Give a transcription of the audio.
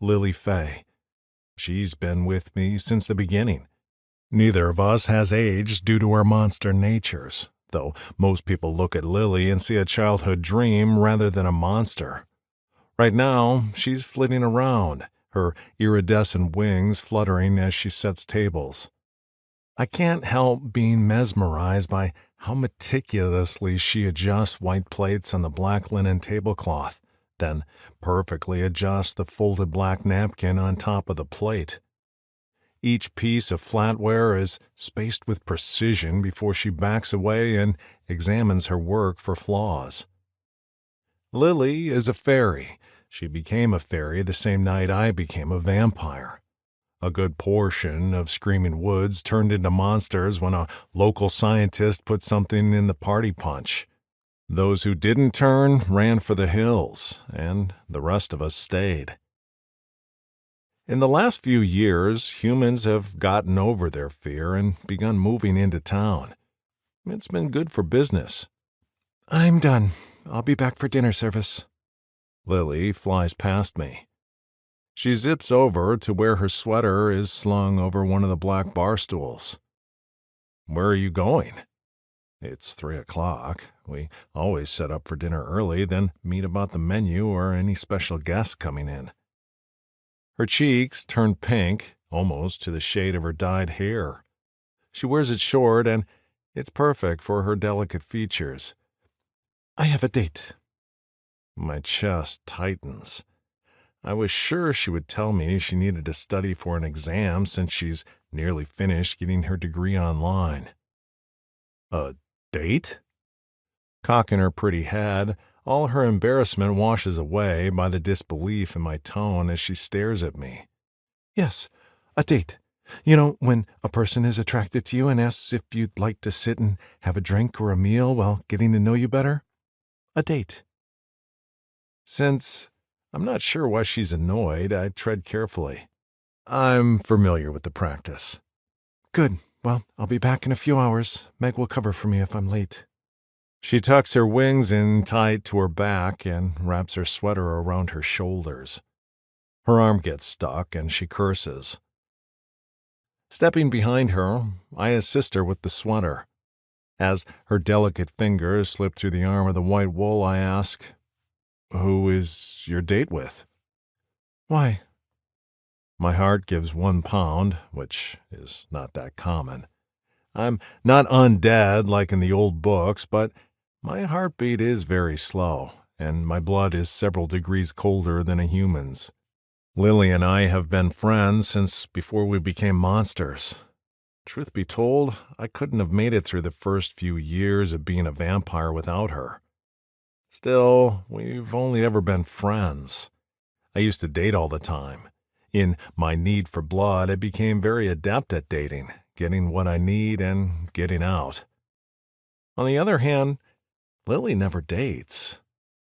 Lily Fay. She's been with me since the beginning. Neither of us has aged due to our monster natures, though most people look at Lily and see a childhood dream rather than a monster. Right now, she's flitting around, her iridescent wings fluttering as she sets tables. I can't help being mesmerized by how meticulously she adjusts white plates on the black linen tablecloth, then perfectly adjusts the folded black napkin on top of the plate. Each piece of flatware is spaced with precision before she backs away and examines her work for flaws. Lily is a fairy. She became a fairy the same night I became a vampire. A good portion of Screaming Woods turned into monsters when a local scientist put something in the party punch. Those who didn't turn ran for the hills, and the rest of us stayed. In the last few years, humans have gotten over their fear and begun moving into town. It's been good for business. I'm done. I'll be back for dinner service. Lily flies past me. She zips over to where her sweater is slung over one of the black bar stools. Where are you going? It's 3:00. We always set up for dinner early, then meet about the menu or any special guests coming in. Her cheeks turn pink, almost to the shade of her dyed hair. She wears it short, and it's perfect for her delicate features. I have a date. My chest tightens. I was sure she would tell me she needed to study for an exam since she's nearly finished getting her degree online. A date? Cocking her pretty head, all her embarrassment washes away by the disbelief in my tone as she stares at me. Yes, a date. You know, when a person is attracted to you and asks if you'd like to sit and have a drink or a meal while getting to know you better? A date. Since I'm not sure why she's annoyed, I tread carefully. I'm familiar with the practice. Good. Well, I'll be back in a few hours. Meg will cover for me if I'm late. She tucks her wings in tight to her back and wraps her sweater around her shoulders. Her arm gets stuck and she curses. Stepping behind her, I assist her with the sweater. As her delicate fingers slip through the arm of the white wool, I ask, Who is your date with? Why? My heart gives 1 pound, which is not that common. I'm not undead like in the old books, but my heartbeat is very slow, and my blood is several degrees colder than a human's. Lily and I have been friends since before we became monsters. Truth be told, I couldn't have made it through the first few years of being a vampire without her. Still, we've only ever been friends. I used to date all the time. In my need for blood, I became very adept at dating, getting what I need and getting out. On the other hand, Lily never dates.